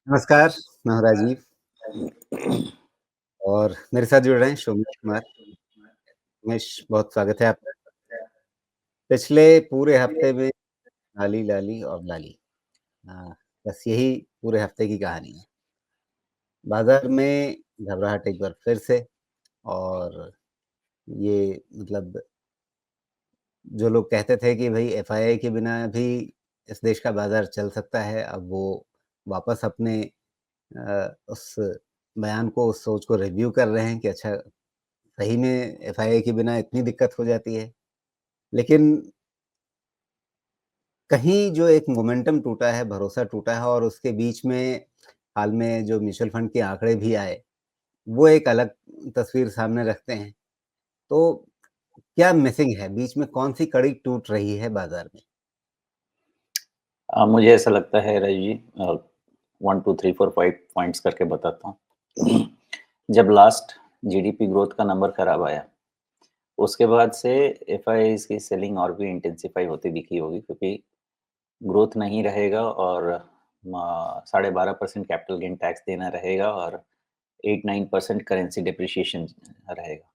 नमस्कार, मैं हूँ राजीव और मेरे साथ जुड़ रहे हैं सोमेश कुमार। सोमेश, बहुत स्वागत है आपका। पिछले पूरे हफ्ते में लाली, लाली और लाली। हाँ, बस यही पूरे हफ्ते की कहानी है। बाज़ार में घबराहट एक बार फिर से और ये मतलब जो लोग कहते थे कि भई एफआईआई के बिना भी इस देश का बाज़ार चल सकता है, अब वो वापस अपने उस बयान को, उस सोच को रिव्यू कर रहे हैं कि अच्छा सही में एफआईआई के बिना इतनी दिक्कत हो जाती है। लेकिन कहीं जो एक मोमेंटम टूटा है, भरोसा टूटा है और उसके बीच में हाल में जो म्यूचुअल फंड के आंकड़े भी आए, वो एक अलग तस्वीर सामने रखते हैं। तो क्या मिसिंग है? बीच में कौन-सी कड़ी टूट रही है बाज़ार में? मुझे ऐसा लगता है राजीव जी 1, 2, 3, 4, 5 पॉइंट्स करके बताता हूँ। जब लास्ट जीडीपी ग्रोथ का नंबर खराब आया, उसके बाद से एफआईआईज़ की सेलिंग और भी इंटेंसिफ़ाई होती दिखी होगी क्योंकि ग्रोथ नहीं रहेगा और 12.5% कैपिटल गेन टैक्स देना रहेगा और 8-9% करेंसी डेप्रिसिएशन रहेगा।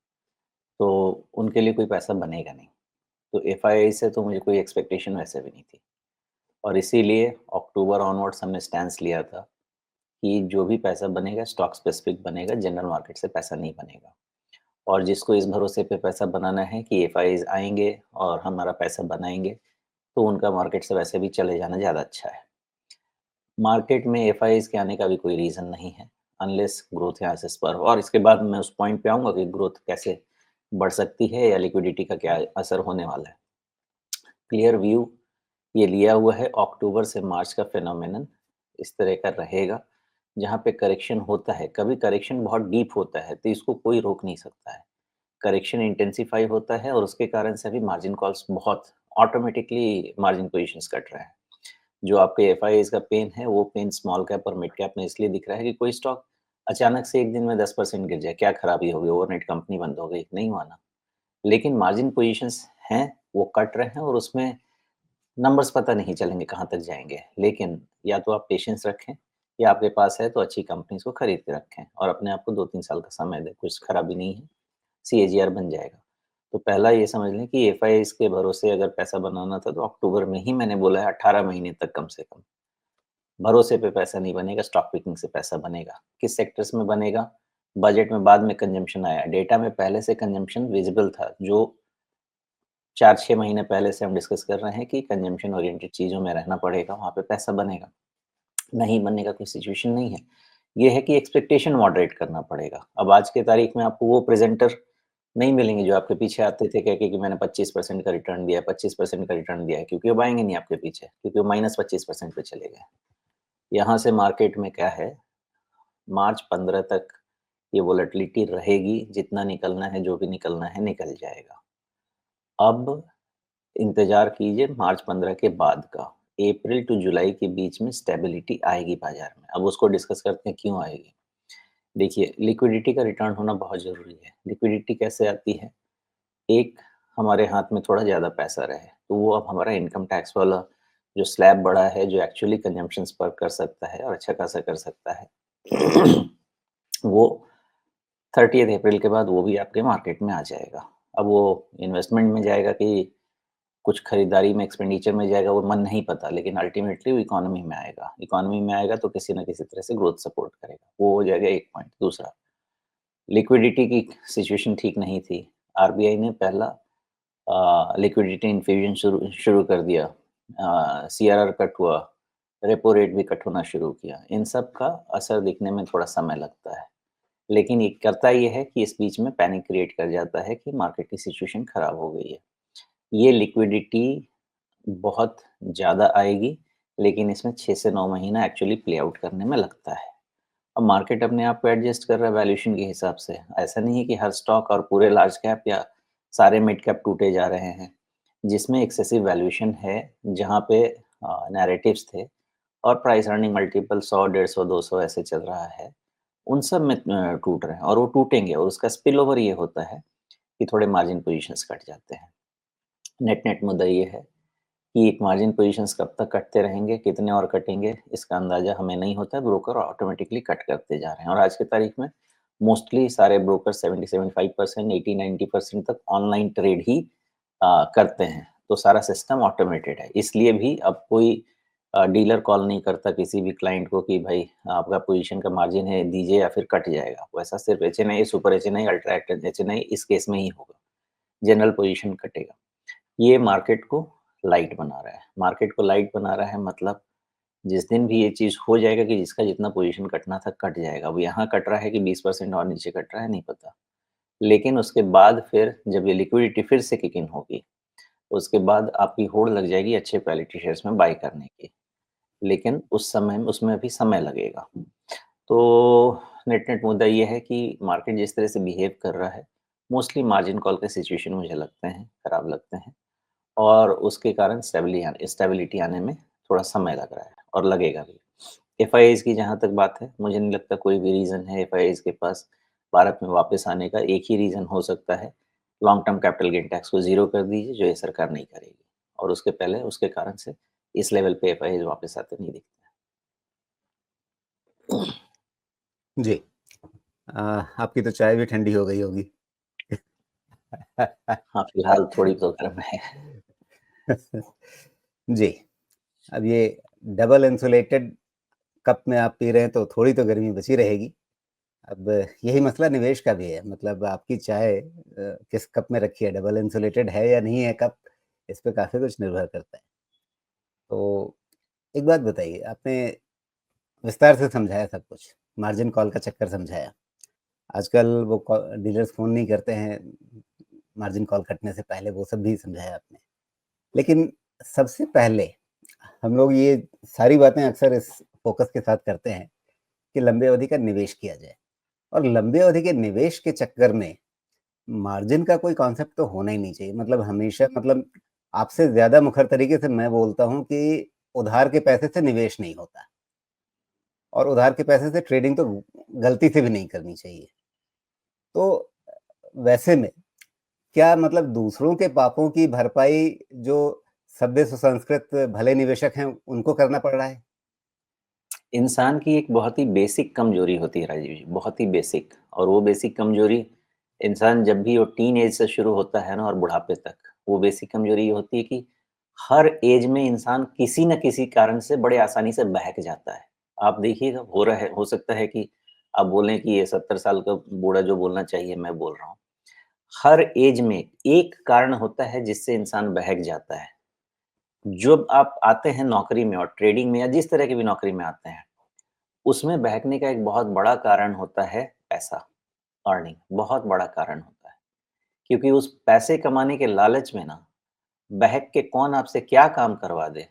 तो उनके लिए कोई पैसा बनेगा नहीं। तो एफआईआई से तो मुझे कोई एक्सपेक्टेशन वैसे भी नहीं थी और इसीलिए अक्टूबर ऑनवर्ड्स हमने स्टैंस लिया था कि जो भी पैसा बनेगा स्टॉक स्पेसिफिक बनेगा, जनरल मार्केट से पैसा नहीं बनेगा। और जिसको इस भरोसे पे पैसा बनाना है कि एफआईज़ आएँगे और हमारा पैसा बनाएँगे, तो उनका मार्केट से वैसे भी चले जाना ज़्यादा अच्छा है। मार्केट में एफआईज़ के आने का भी कोई रीज़न नहीं है, अनलेस ग्रोथ यहाँ से स्पर हो और इसके बाद मैं उस पॉइंट पे आऊँगा कि ग्रोथ कैसे बढ़ सकती है या लिक्विडिटी का क्या असर होने वाला है। क्लियर व्यू ये लिया हुआ है अक्टूबर से मार्च का फिनोमेनन इस तरह का रहेगा, जहाँ पे करेक्शन होता है, कभी करेक्शन बहुत डीप होता है, तो इसको कोई रोक नहीं सकता है। करेक्शन इंटेंसिफाई होता है और उसके कारण से अभी मार्जिन कॉल्स बहुत ऑटोमेटिकली मार्जिन पोजीशंस कट रहे हैं। जो आपके एफआईआईज़ का पेन है, वो पेन स्मॉल कैप और मिड कैप में इसलिए दिख रहा है कि कोई स्टॉक अचानक से एक दिन में 10% गिर जाए, क्या खराबी होगी? ओवरनाइट कंपनी बंद हो गई, नहीं हुआ ना। लेकिन मार्जिन पोजीशंस हैं, वो कट रहे हैं और उसमें नंबर्स पता नहीं चलेंगे कहाँ तक जाएँगे। लेकिन या तो आप पेशेंस रखें या आपके पास है तो अच्छी कंपनीज़ को खरीद के रखें और अपने आप को 2-3 साल का समय दें, कुछ खराबी नहीं है, सीएजीआर बन जाएगा। तो पहला ये समझ लें कि एफआईआईज़ के भरोसे अगर पैसा बनाना था तो अक्टूबर में ही मैंने बोला है 18 महीने तक कम से कम। भरोसे पे पैसा नहीं बनेगा, स्टॉक पिकिंग से पैसा बनेगा। किस सेक्टर्स में बनेगा? बजट में बाद में कंजम्पशन आया, डेटा में पहले से कंजम्पशन विज़िबल था, जो 4-6 महीने पहले से हम डिस्कस कर रहे हैं कि कंजम्पशन ओरिएंटेड चीज़ों में रहना पड़ेगा, वहाँ पे पैसा बनेगा। नहीं बनने का कोई सिचुएशन नहीं है। ये है कि एक्सपेक्टेशन मॉडरेट करना पड़ेगा। अब आज के तारीख में आपको वो प्रेज़ेंटर नहीं मिलेंगे जो आपके पीछे आते थे कह के कि मैंने 25% का रिटर्न दिया है, 25% का रिटर्न दिया है, क्योंकि अब आएँगे नहीं आपके पीछे, क्योंकि वो -25% पे चले गए। यहाँ से मार्केट में क्या है, मार्च 15 तक ये वोलेटिलिटी रहेगी, जितना निकलना है, जो भी निकलना है, निकल जाएगा। अब इंतज़ार कीजिए मार्च 15 के बाद का। अप्रैल टू जुलाई के बीच में स्टेबिलिटी आएगी बाज़ार में। अब उसको डिस्कस करते हैं क्यों आएगी। देखिए, लिक्विडिटी का रिटर्न होना बहुत ज़रूरी है। लिक्विडिटी कैसे आती है? एक, हमारे हाथ में थोड़ा ज़्यादा पैसा रहे, तो वो अब हमारा इनकम टैक्स वाला जो स्लैब बढ़ा है, जो एक्चुअली कंज़म्पशन्स पर कर सकता है और अच्छा खासा कर सकता है, वो 30th अप्रैल के बाद वो भी आपके मार्केट में आ जाएगा। अब वो इन्वेस्टमेंट में जाएगा कि कुछ खरीदारी में, एक्सपेंडिचर में जाएगा, वो मन नहीं पता, लेकिन अल्टीमेटली वो इकोनॉमी में आएगा। इकोनॉमी में आएगा तो किसी न किसी तरह से ग्रोथ सपोर्ट करेगा। वो हो जाएगा एक पॉइंट। दूसरा, लिक्विडिटी की सिचुएशन ठीक नहीं थी। आरबीआई ने पहला लिक्विडिटी इन्फ्यूजन शुरू शुरू कर दिया। सीआरआर कट हुआ, रेपो रेट भी कट होना शुरू किया। इन सब का असर दिखने में थोड़ा समय लगता है। लेकिन ये करता ये है कि इस बीच में पैनिक क्रिएट कर जाता है कि मार्केट की सिचुएशन खराब हो गई है। ये लिक्विडिटी बहुत ज़्यादा आएगी, लेकिन इसमें 6 से 9 महीना एक्चुअली प्ले आउट करने में लगता है। अब मार्केट अपने आप को एडजस्ट कर रहा है वैल्यूएशन के हिसाब से। ऐसा नहीं है कि हर स्टॉक और पूरे लार्ज कैप या सारे मिड कैप टूटे जा रहे हैं। जिसमें एक्सेसिव वैल्यूएशन है, जहाँ पे नैरेटिव्स थे और प्राइस अर्निंग मल्टीपल 100, 150, 200 ऐसे चल रहा है। उन सब में टूट रहे हैं और वो टूटेंगे और उसका स्पिल ओवर ये होता है कि थोड़े मार्जिन पोज़ीशंस कट जाते हैं। नेट-नेट मुद्दा ये है कि मार्जिन पोज़ीशंस कब तक कटते रहेंगे, कितने और कटेंगे, इसका अंदाज़ा हमें नहीं होता है, ब्रोकर ऑटोमैटिकली कट करते जा रहे हैं और आज की तारीख में मोस्टली सारे ब्रोकर 70-75%, 80-90% तक ऑनलाइन ट्रेड ही करते हैं, तो सारा सिस्टम ऑटोमेटेड है। इसलिए भी अब कोई डीलर कॉल नहीं करता किसी भी क्लाइंट को कि भाई आपका पोज़ीशन का मार्जिन है दीजिए या फिर कट जाएगा। वैसा सिर्फ़ HNI, super HNI, ultra HNI इस केस में ही होगा, जनरल पोज़ीशन कटेगा। ये मार्केट को लाइट बना रहा है। मार्केट को लाइट बना रहा है मतलब जिस दिन भी ये चीज़ हो जाएगा कि जिसका जितना पोज़ीशन कटना था कट जाएगा। अब यहाँ कट रहा है कि 20% और नीचे कट रहा है नहीं पता। लेकिन उसके बाद फिर जब ये लिक्विडिटी फिर से किक इन होगी, उसके बाद आपकी होड़ लग जाएगी अच्छे क्वालिटी शेयर्स में बाय करने की। लेकिन उस समय में उसमें भी समय लगेगा। तो नेट-नेट मुद्दा ये है कि मार्केट जिस तरह से बिहेव कर रहा है, मोस्टली मार्जिन कॉल के सिचुएशन मुझे लगते हैं, खराब लगते हैं। और उसके कारण स्टेबिलिटी आने में थोड़ा समय लग रहा है और लगेगा भी। एफआईआईज़ की जहाँ तक बात है, मुझे नहीं लगता कोई भी रीज़न है एफआईआईज़ के पास भारत में वापस आने का। एक ही रीज़न हो सकता है, long term capital gain tax को ज़ीरो कर दीजिए, जो ये सरकार नहीं करेगी और उसके पहले उसके कारण से इस लेवल पे एफआईआईज़ वापस आते नहीं दिखते। जी। आपकी तो चाय भी ठंडी हो गई होगी। हाँ, फिलहाल थोड़ी तो गर्म है। जी, अब ये डबल इंसुलेटेड कप में आप पी रहे हैं तो थोड़ी तो गर्मी बची रहेगी। अब यही मसला निवेश का भी है, मतलब आपकी चाय किस कप में रखी है, डबल इंसुलेटेड है या नहीं है कप, इस पे काफ़ी कुछ निर्भर करता है। तो एक बात बताइए, आपने विस्तार से समझाया सब कुछ, मार्जिन कॉल का चक्कर समझाया। आजकल वो डीलर्स फ़ोन नहीं करते हैं, मार्जिन कॉल कटने से पहले, वो सब भी समझाया आपने। लेकिन सबसे पहले हम लोग ये सारी बातें अक्सर इस फ़ोकस के साथ करते हैं कि लंबे अवधि का निवेश किया जाए और लंबे अवधि के निवेश के चक्कर में मार्जिन का कोई कॉन्सेप्ट तो होना ही नहीं चाहिए। मतलब हमेशा, मतलब आपसे ज़्यादा मुखर तरीके से मैं बोलता हूँ कि उधार के पैसे से निवेश नहीं होता और उधार के पैसे से ट्रेडिंग तो गलती से भी नहीं करनी चाहिए। तो वैसे में क्या, मतलब दूसरों के पापों की भरपाई जो सभ्य सुसंस्कृत भले निवेशक हैं, उनको करना पड़ रहा है? इंसान की एक बहुत ही बेसिक कमज़ोरी होती है राजीव जी, बहुत ही बेसिक और वो बेसिक कमज़ोरी इंसान जब भी वो टीन एज से शुरू होता है ना और बुढ़ापे तक, वो बेसिक कमज़ोरी ये होती है कि हर एज में इंसान किसी न किसी कारण से बड़े आसानी से बहक जाता है। आप देखिएगा हो सकता है कि आप बोलें कि ये 70 साल का बूढ़ा जो बोलना चाहिए मैं बोल रहा हूँ। हर एज में एक कारण होता है जिससे इंसान बहक जाता है। जब आप आते हैं नौकरी में और ट्रेडिंग में या जिस तरह की भी नौकरी में आते हैं, उसमें बहकने का एक बहुत बड़ा कारण होता है पैसा, अर्निंग बहुत बड़ा कारण होता है। क्योंकि उस पैसे कमाने के लालच में ना, बहक के कौन आपसे क्या काम करवा दे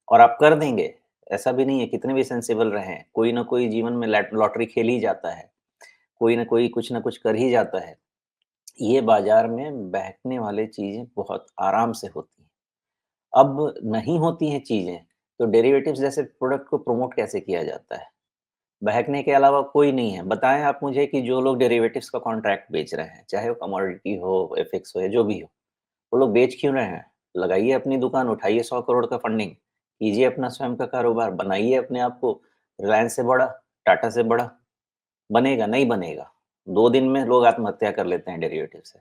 और आप कर देंगे। ऐसा भी नहीं है कितने भी सेंसिबल रहें, कोई ना कोई जीवन में लॉटरी खेल ही जाता है, कोई ना कोई कुछ ना कुछ कर ही जाता है। ये बाज़ार में बहकने वाली चीज़ें बहुत आराम से होती हैं। अब नहीं होती हैं चीज़ें, तो डेरिवेटिव्स जैसे प्रोडक्ट को प्रमोट कैसे किया जाता है? बहकने के अलावा कोई नहीं है। बताएँ आप मुझे कि जो लोग डेरिवेटिव्स का कॉन्ट्रैक्ट बेच रहे हैं, चाहे वो कमोडिटी हो, एफएक्स हो या जो भी हो, वो लोग बेच क्यों रहे हैं? लगाइए अपनी दुकान, उठाइए 100 करोड़ का फंडिंग, कीजिए अपना स्वयं का कारोबार, बनाइए अपने आप को रिलायंस से बड़ा, टाटा से बड़ा। बनेगा? नहीं बनेगा। 2 दिन में लोग आत्महत्या कर लेते हैं डेरिवेटिव से।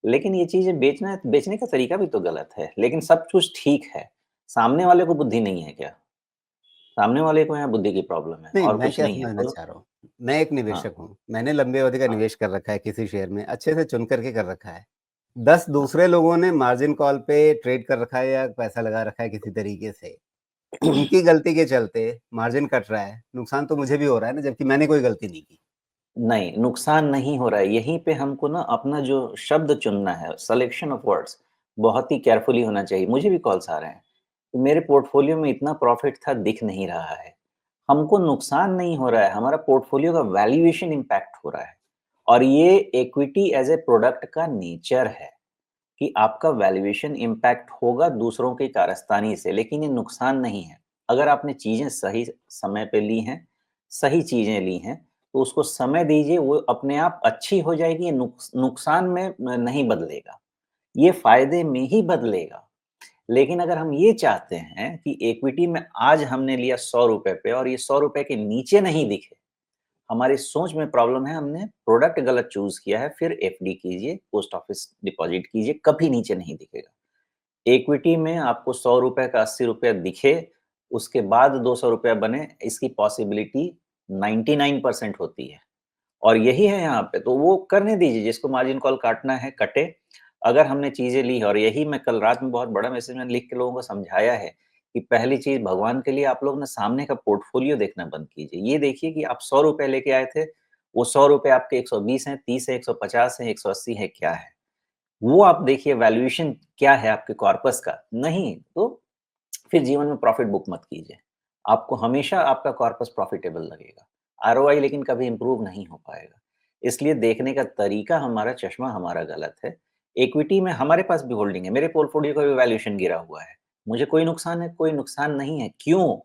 लेकिन ये चीज़ें बेचने का तरीका भी तो गलत है, लेकिन सब कुछ ठीक है। सामने वाले को बुद्धि नहीं है क्या? सामने वाले को यहाँ बुद्धि की प्रॉब्लम है नहीं, और मैं कुछ क्या नहीं है। समझना बोलो। चाह रहा हूँ, मैं एक हाँ, निवेशक हूँ, मैंने लंबे अवधि का हाँ, निवेश कर रखा है किसी शेयर में, अच्छे से चुन कर के कर रखा है। 10 हाँ। दूसरे लोगों ने मार्जिन कॉल पे ट्रेड कर रखा है या पैसा लगा रखा है किसी तरीके से। उनकी गलती के चलते मार्जिन कट रहा है, नुकसान तो मुझे भी हो रहा है ना, जबकि मैंने कोई गलती नहीं की। नहीं, नुकसान नहीं हो रहा है। यहीं पे हमको ना अपना जो शब्द चुनना है, सिलेक्शन ऑफ वर्ड्स बहुत ही केयरफुली होना चाहिए। मुझे भी कॉल्स आ रहे हैं, कि मेरे पोर्टफोलियो में इतना प्रॉफ़िट था दिख नहीं रहा है। हमको नुकसान नहीं हो रहा है, हमारा पोर्टफोलियो का वैल्यूएशन इम्पैक्ट हो रहा है। और ये इक्विटी एज़ ए प्रोडक्ट का नेचर है, कि आपका वैल्यूएशन इम्पैक्ट होगा दूसरों की कारस्तानी से, लेकिन ये नुकसान नहीं है। अगर आपने चीज़ें सही समय पे ली हैं, सही चीज़ें ली हैं, तो उसको समय दीजिए, वो अपने आप अच्छी हो जाएगी, ये नुकसान में नहीं बदलेगा, ये फ़ायदे में ही बदलेगा। लेकिन अगर हम ये चाहते हैं कि इक्विटी में आज हमने लिया ₹100 पे और ये ₹100 के नीचे नहीं दिखे, हमारी सोच में प्रॉब्लम है, हमने प्रोडक्ट गलत चूज़ किया है, फिर एफडी कीजिए, पोस्ट ऑफिस डिपॉज़िट कीजिए, कभी नीचे नहीं दिखेगा। इक्विटी में आपको ₹100 का ₹80 दिखे, उसके बाद ₹200 बने, इसकी पॉसिबिलिटी 99% होती है। और यही है यहाँ पे, तो वो करने दीजिए, जिसको मार्जिन कॉल काटना है, कटे। अगर हमने चीज़ें ली और यही मैं कल रात में बहुत बड़ा मैसेज मैंने लिख के लोगों को समझाया है कि पहली चीज़ भगवान के लिए आप लोग ना सामने का पोर्टफोलियो देखना बंद कीजिए। ये देखिए कि आप ₹100 लेके आए थे, वो ₹100 आपके 120 हैं, 30 है, 150 है, 180 है, क्या है? वो आप देखिए वैल्यूएशन क्या है आपके कॉर्पस का? नहीं, तो फिर जीवन में प्रॉफिट बुक मत कीजिए। आपको हमेशा आपका कॉर्पस प्रॉफिटेबल लगेगा। आरओआई लेकिन कभी इम्प्रूव नहीं हो पाएगा। इसलिए देखने का तरीका हमारा, चश्मा हमारा गलत है। इक्विटी में हमारे पास भी होल्डिंग है, मेरे पोर्टफोलियो का भी वैल्यूएशन गिरा हुआ है। मुझे कोई नुकसान है? कोई नुकसान नहीं है। क्यों?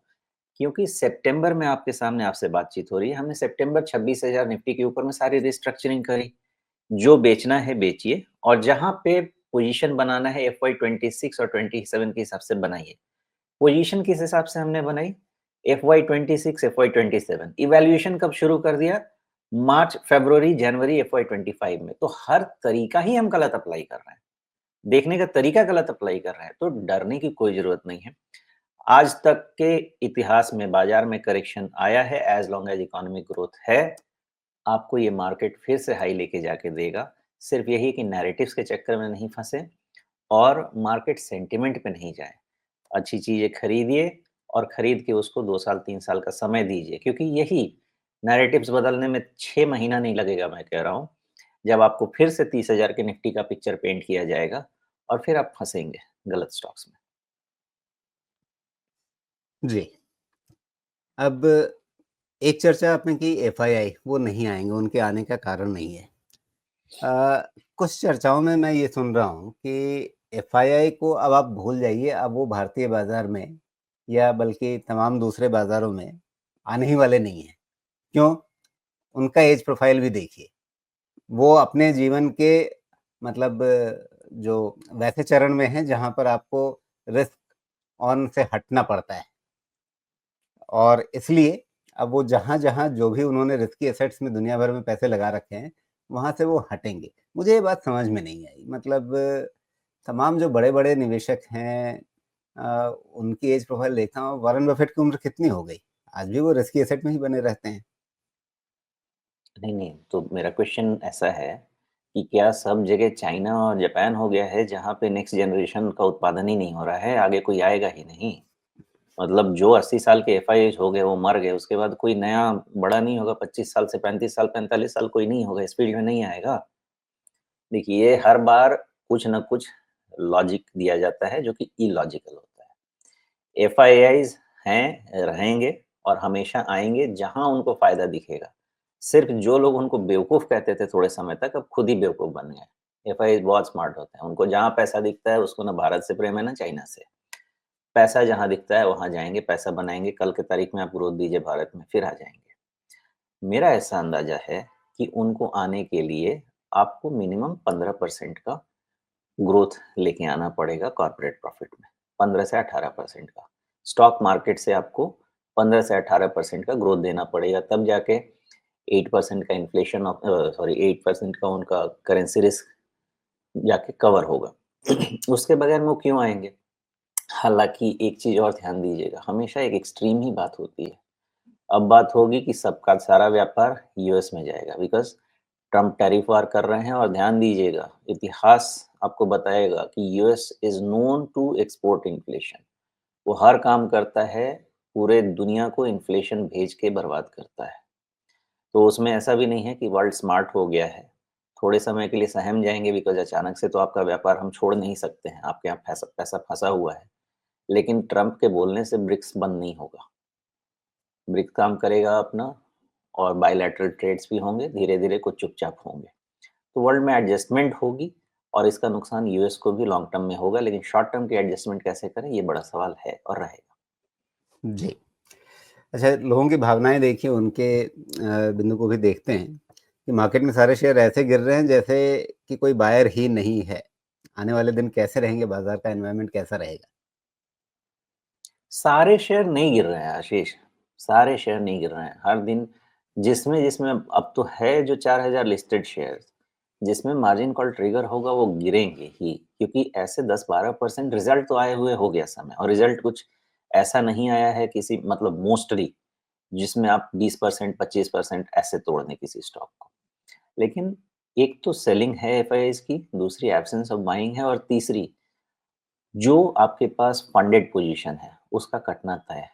क्योंकि सितंबर में आपके सामने आपसे बातचीत हो रही है। हमने सितंबर 26,000 निफ्टी के ऊपर में सारी रिस्ट्रक्चरिंग करी। जो बेचना है बेचिए और जहाँ पे पोज़ीशन बनाना है एफवाई 26 और 27 के हिसाब से बनाइए। पोजीशन किस हिसाब से हमने बनाई? FY26, FY27 इवैल्यूएशन कब शुरू कर दिया? मार्च, फरवरी, जनवरी FY25 में। तो हर तरीका ही हम गलत अप्लाई कर रहे हैं। देखने का तरीका गलत अप्लाई कर रहे हैं, तो डरने की कोई ज़रूरत नहीं है। आज तक के इतिहास में बाज़ार में करेक्शन आया है, as long as economic growth है, आपको ये मार्केट फिर से हाई लेके जाके देगा। सिर्फ यही कि नैरेटिव्स के चक्कर में नहीं फँसे और मार्केट सेंटिमेंट पे नहीं जाएँ। अच्छी चीज़ें खरीदिए और खरीद के उसको 2 साल, 3 साल का समय दीजिए क्योंकि यही नैरेटिव्स बदलने में 6 महीना नहीं लगेगा मैं कह रहा हूँ। जब आपको फिर से 30,000 के निफ्टी का पिक्चर पेंट किया जाएगा और फिर आप फँसेंगे गलत स्टॉक्स में। जी। अब एक चर्चा आपने की एफआईआई, वो नहीं आएँगे, उनके आने का कारण नहीं है। कुछ चर्चाओं में मैं ये सुन रहा हूँ कि एफआईआई को अब आप भूल जाइए, अब वो भारतीय बाज़ार में या बल्कि तमाम दूसरे बाज़ारों में आने ही वाले नहीं हैं। क्यों? उनका एज प्रोफ़ाइल भी देखिए। वो अपने जीवन के मतलब जो वैसे चरण में हैं जहाँ पर आपको रिस्क ऑन से हटना पड़ता है और इसलिए अब वो जहाँ-जहाँ जो भी उन्होंने रिस्की एसेट्स में दुनिया भर में पैसे लगा रखे हैं, वहाँ से वो हटेंगे। मुझे ये बात समझ में नहीं आई। मतलब तमाम जो बड़े-बड़े निवेशक हैं उनकी एज प्रोफ़ाइल देखता हूँ, वॉरेन बफेट की उम्र कितनी हो गई? आज भी वो रिस्की एसेट में ही बने रहते हैं। नहीं, नहीं, तो मेरा क्वेश्चन ऐसा है कि क्या सब जगह चाइना और जापान हो गया है जहाँ पे नेक्स्ट जनरेशन का उत्पादन ही नहीं हो रहा है, आगे कोई आएगा ही नहीं? मतलब जो 80 साल के एफआईएच हो गए, वो मर गए, उसके बाद कोई नया बड़ा नहीं होगा, 25 साल से 35 साल, 45 साल कोई नहीं होगा, इस फील्ड में नहीं आएगा। देखिए, हर बार कुछ न कुछ लॉजिक दिया जाता है, जो कि इलॉजिकल होता है। एफआईआईज़ हैं, रहेंगे और हमेशा आएँगे जहाँ उनको फ़ायदा दिखेगा। सिर्फ़ जो लोग उनको बेवकूफ़ कहते थे थोड़े समय तक, अब खुद ही बेवकूफ़ बन गए। एफआईआईज़ बहुत स्मार्ट होते हैं, उनको जहाँ पैसा दिखता है, उसको ना भारत से प्रेम है, ना चाइना से। पैसा जहाँ दिखता है वहाँ जाएँगे, पैसा बनाएँगे, कल की तारीख में आप ग्रोथ दीजिए भारत में, फिर आ जाएँगे। मेरा ऐसा अंदाज़ा है कि उनको आने के लिए आपको मिनिमम 15% का ग्रोथ लेके आना पड़ेगा कॉर्पोरेट प्रॉफ़िट में, 15 से 18% का। स्टॉक मार्केट से आपको 15 से 18% का ग्रोथ देना पड़ेगा, तब जाके 8% का इन्फ्लेशन 8% का उनका करेंसी रिस्क जाके कवर होगा। उसके बगैर वो क्यों आएँगे? हालाँकि एक चीज़ और ध्यान दीजिएगा, हमेशा एक एक्सट्रीम ही बात होती है। अब बात होगी कि सबका सारा व्यापार यूएस में जाएगा बिकॉज़ ट्रम्प टैरिफ वार कर रहे हैं और ध्यान दीजिएगा, इतिहास आपको बताएगा कि US is known to export inflation. वो हर काम करता है, पूरे दुनिया को इन्फ्लेशन भेज के बर्बाद करता है। तो उसमें ऐसा भी नहीं है कि वर्ल्ड स्मार्ट हो गया है। थोड़े समय के लिए सहम जाएँगे बिकॉज़ अचानक से तो आपका व्यापार हम छोड़ नहीं सकते हैं, आपके यहाँ पैसा पैसा फँसा हुआ है। लेकिन ट्रम्प के बोलने से ब्रिक्स बंद नहीं होगा। ब्रिक्स काम करेगा अपना और बायलैटरल ट्रेड्स भी होंगे, धीरे-धीरे कुछ चुपचाप होंगे। तो वर्ल्ड में एडजस्टमेंट होगी और इसका नुकसान यूएस को भी लॉन्ग टर्म में होगा, लेकिन शॉर्ट टर्म की एडजस्टमेंट कैसे करें, ये बड़ा सवाल है और रहेगा। जी। अच्छा, लोगों की भावनाएँ देखिए, उनके बिंदु को भी देखते हैं कि मार्केट में सारे शेयर ऐसे गिर रहे हैं जैसे कि कोई बायर ही नहीं है। आने वाले दिन कैसे रहेंगे, बाज़ार का एनवायरनमेंट कैसा रहेगा? सारे शेयर नहीं गिर रहे हैं आशीष, सारे शेयर नहीं गिर रहे हैं। हर दिन जिसमें अब तो है जो 4000 लिस्टेड शेयर्स, जिसमें मार्जिन कॉल ट्रिगर होगा वो गिरेंगे ही, क्योंकि ऐसे 10-12% रिजल्ट तो आए हुए हो गया समय, और रिजल्ट कुछ ऐसा नहीं आया है किसी मतलब मोस्टली जिसमें आप 20% 25% ऐसे तोड़ दें किसी स्टॉक को। लेकिन एक तो सेलिंग है एफआईआईज़ की, दूसरी एब्सेंस ऑफ बाइंग है, और तीसरी जो आपके पास फंडेड पोजीशन है, उसका कटना तय है।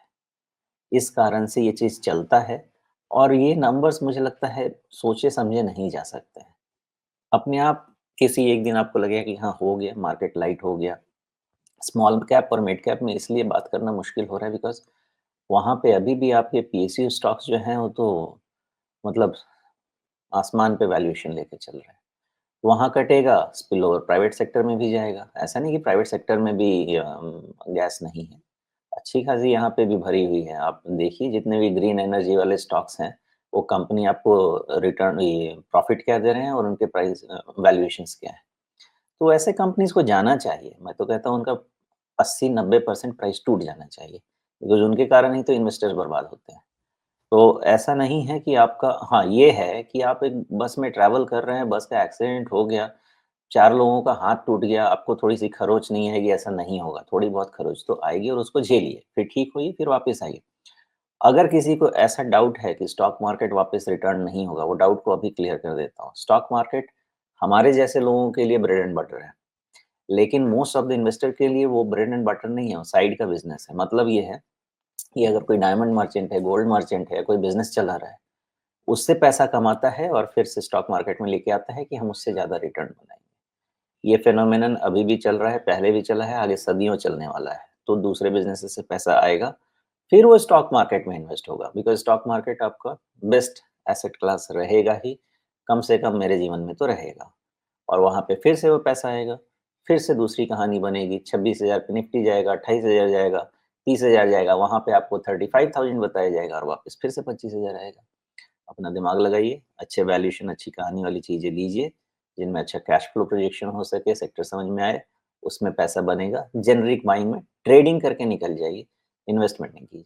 इस कारण से ये चीज़ चलता है, और ये नंबर्स मुझे लगता है सोचे-समझे नहीं जा सकते हैं। अपने आप किसी एक दिन आपको लगेगा कि हाँ, हो गया, मार्केट लाइट हो गया। स्मॉल कैप और मिड कैप में इसलिए बात करना मुश्किल हो रहा है बिकॉज़ वहाँ पे अभी भी आपके पीएसयू स्टॉक्स जो हैं, वो तो मतलब आसमान पे वैल्यूएशन लेके चल रहे हैं। वहाँ कटेगा, स्पिलओवर प्राइवेट सेक्टर में भी जाएगा। ऐसा नहीं कि प्राइवेट सेक्टर में भी गैस नहीं है। अच्छी खासी यहाँ पे भी भरी हुई है। आप देखिए जितने भी ग्रीन एनर्जी वाले स्टॉक्स हैं, वो कंपनी आपको रिटर्न ये प्रॉफ़िट क्या दे रहे हैं और उनके प्राइस वैल्यूएशंस क्या हैं। तो ऐसे कंपनीज़ को जाना चाहिए। मैं तो कहता हूँ उनका 80-90% प्राइस टूट जाना चाहिए। बिकॉज़ उनके कारण ही तो इन्वेस्टर्स बर्बाद होते हैं। तो ऐसा नहीं है कि आपका हाँ, ये है कि आप एक बस में ट्रैवल कर रहे हैं, बस का एक्सीडेंट हो गया, 4 लोगों का हाथ टूट गया, आपको थोड़ी-सी खरोच नहीं आएगी, ऐसा नहीं होगा। थोड़ी बहुत खरोच तो आएगी और उसको झेलिए, फिर ठीक होइए, फिर वापस आइए। अगर किसी को ऐसा डाउट है कि स्टॉक मार्केट वापस रिटर्न नहीं होगा, वो डाउट को अभी क्लियर कर देता हूँ। स्टॉक मार्केट हमारे जैसे लोगों के लिए ब्रेड एंड बटर है, लेकिन मोस्ट ऑफ द इन्वेस्टर के लिए वो ब्रेड एंड बटर नहीं है, वो साइड का बिज़नेस है। मतलब ये है कि अगर कोई डायमंड मर्चेंट है, गोल्ड मर्चेंट है, कोई बिज़नेस चला रहा है, उससे पैसा कमाता है और फिर से स्टॉक मार्केट में लेके आता है कि हम उससे ज़्यादा रिटर्न बनाएँगे। ये फ़िनोमेनन अभी भी चल रहा है, पहले भी चला है, आगे सदियों चलने वाला है। तो दूसरे बिज़नेसेस से पैसा आएगा, फिर वो स्टॉक मार्केट में इन्वेस्ट होगा बिकॉज़ स्टॉक मार्केट आपका बेस्ट एसेट क्लास रहेगा ही, कम से कम मेरे जीवन में तो रहेगा। और वहाँ पे फिर से वो पैसा आएगा, फिर से दूसरी कहानी बनेगी, 26,000 पे निफ्टी जाएगा, 28,000 जाएगा, 30,000 जाएगा, वहाँ पे आपको 35,000 बताया जाएगा और वापस फिर से 25,000 आएगा। अपना दिमाग लगाइए, अच्छे वैल्यूएशन, अच्छी कहानी वाली चीज़ें लीजिए, जिनमें अच्छा कैश फ्लो प्रोजेक्शन हो सके, सेक्टर समझ में आए, उसमें पैसा बनेगा। जेनेरिक बाइंग में ट्रेडिंग करके निकल जाइए, इन्वेस्टमेंट नहीं कीजिए।